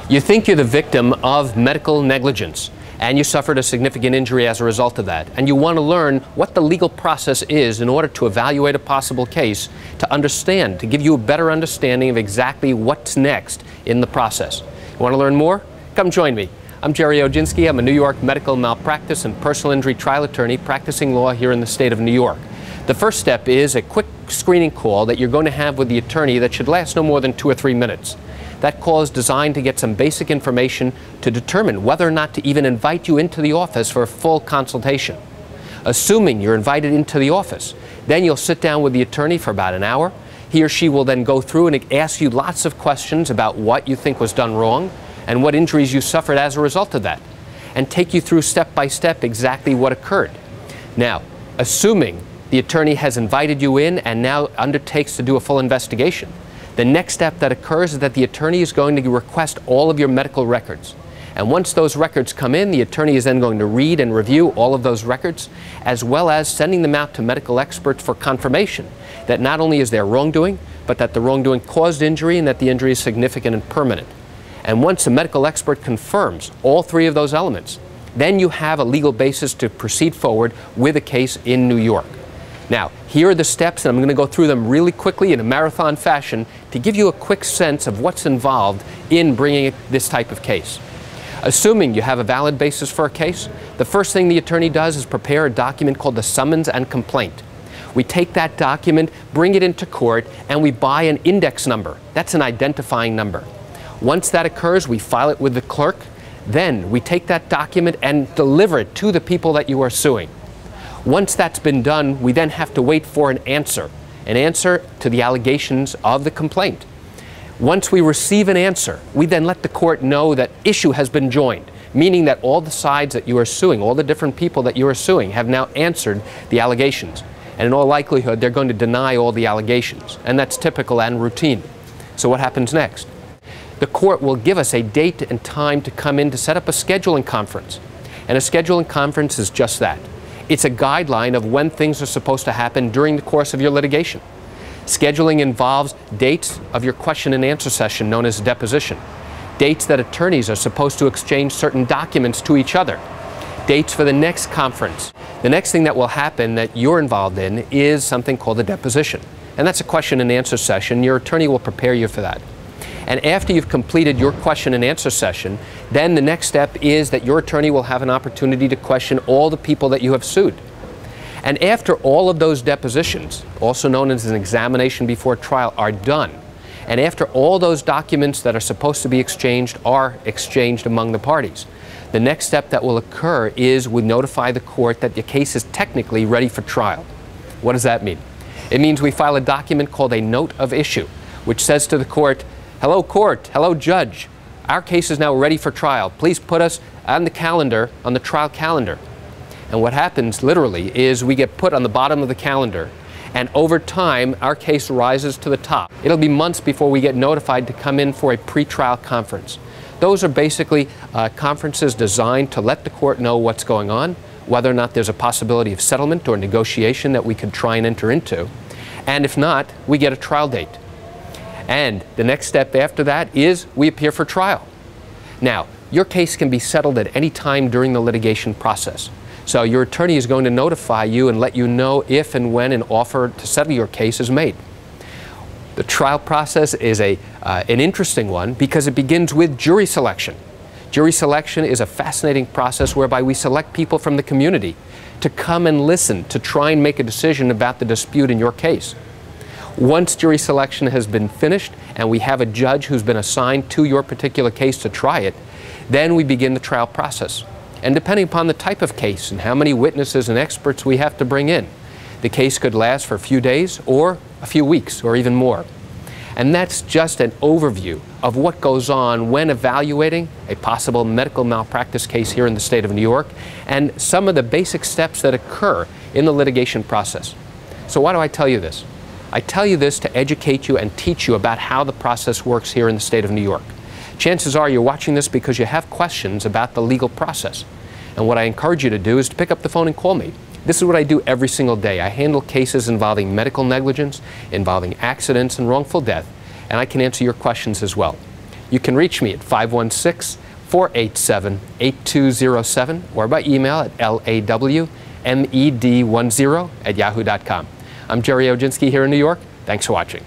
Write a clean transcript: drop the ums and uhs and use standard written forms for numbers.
You think you're the victim of medical negligence, and you suffered a significant injury as a result of that, and you want to learn what the legal process is in order to evaluate a possible case, to understand, to give you a better understanding of exactly what's next in the process. You want to learn more? Come join me. I'm Jerry Oginski. I'm a New York medical malpractice and personal injury trial attorney practicing law here in the state of New York. The first step is a quick screening call that you're going to have with the attorney that should last no more than 2 or 3 minutes. That call is designed to get some basic information to determine whether or not to even invite you into the office for a full consultation. Assuming you're invited into the office, then you'll sit down with the attorney for about an hour. He or she will then go through and ask you lots of questions about what you think was done wrong and what injuries you suffered as a result of that, and take you through step by step exactly what occurred. Now, assuming the attorney has invited you in and now undertakes to do a full investigation, the next step that occurs is that the attorney is going to request all of your medical records. And once those records come in, the attorney is then going to read and review all of those records, as well as sending them out to medical experts for confirmation that not only is there wrongdoing, but that the wrongdoing caused injury and that the injury is significant and permanent. And once a medical expert confirms all 3 of those elements, then you have a legal basis to proceed forward with a case in New York. Now, here are the steps, and I'm going to go through them really quickly in a marathon fashion to give you a quick sense of what's involved in bringing this type of case. Assuming you have a valid basis for a case, the first thing the attorney does is prepare a document called the summons and complaint. We take that document, bring it into court, and we buy an index number. That's an identifying number. Once that occurs, we file it with the clerk. Then we take that document and deliver it to the people that you are suing. Once that's been done, we then have to wait for an answer to the allegations of the complaint. Once we receive an answer, we then let the court know that issue has been joined, meaning that all the sides that you are suing, all the different people that you are suing, have now answered the allegations. And in all likelihood, they're going to deny all the allegations. And that's typical and routine. So what happens next? The court will give us a date and time to come in to set up a scheduling conference. And a scheduling conference is just that. It's a guideline of when things are supposed to happen during the course of your litigation. Scheduling involves dates of your question and answer session known as deposition, dates that attorneys are supposed to exchange certain documents to each other, dates for the next conference. The next thing that will happen that you're involved in is something called a deposition. And that's a question and answer session. Your attorney will prepare you for that. And after you've completed your question and answer session, then the next step is that your attorney will have an opportunity to question all the people that you have sued. And after all of those depositions, also known as an examination before trial, are done, and after all those documents that are supposed to be exchanged are exchanged among the parties, the next step that will occur is we notify the court that the case is technically ready for trial. What does that mean? It means we file a document called a note of issue, which says to the court, "Hello court, hello judge, our case is now ready for trial. Please put us on the calendar, on the trial calendar." And what happens literally is we get put on the bottom of the calendar, and over time our case rises to the top. It'll be months before we get notified to come in for a pre-trial conference. Those are basically conferences designed to let the court know what's going on, whether or not there's a possibility of settlement or negotiation that we could try and enter into. And if not, we get a trial date. And the next step after that is we appear for trial. Now, your case can be settled at any time during the litigation process. So your attorney is going to notify you and let you know if and when an offer to settle your case is made. The trial process is an interesting one because it begins with jury selection. Jury selection is a fascinating process whereby we select people from the community to come and listen, to try and make a decision about the dispute in your case. Once jury selection has been finished and we have a judge who's been assigned to your particular case to try it, then we begin the trial process. And depending upon the type of case and how many witnesses and experts we have to bring in, the case could last for a few days or a few weeks or even more. And that's just an overview of what goes on when evaluating a possible medical malpractice case here in the state of New York and some of the basic steps that occur in the litigation process. So why do I tell you this? I tell you this to educate you and teach you about how the process works here in the state of New York. Chances are you're watching this because you have questions about the legal process. And what I encourage you to do is to pick up the phone and call me. This is what I do every single day. I handle cases involving medical negligence, involving accidents and wrongful death, and I can answer your questions as well. You can reach me at 516-487-8207 or by email at lawmed10@yahoo.com. I'm Jerry Oginski here in New York. Thanks for watching.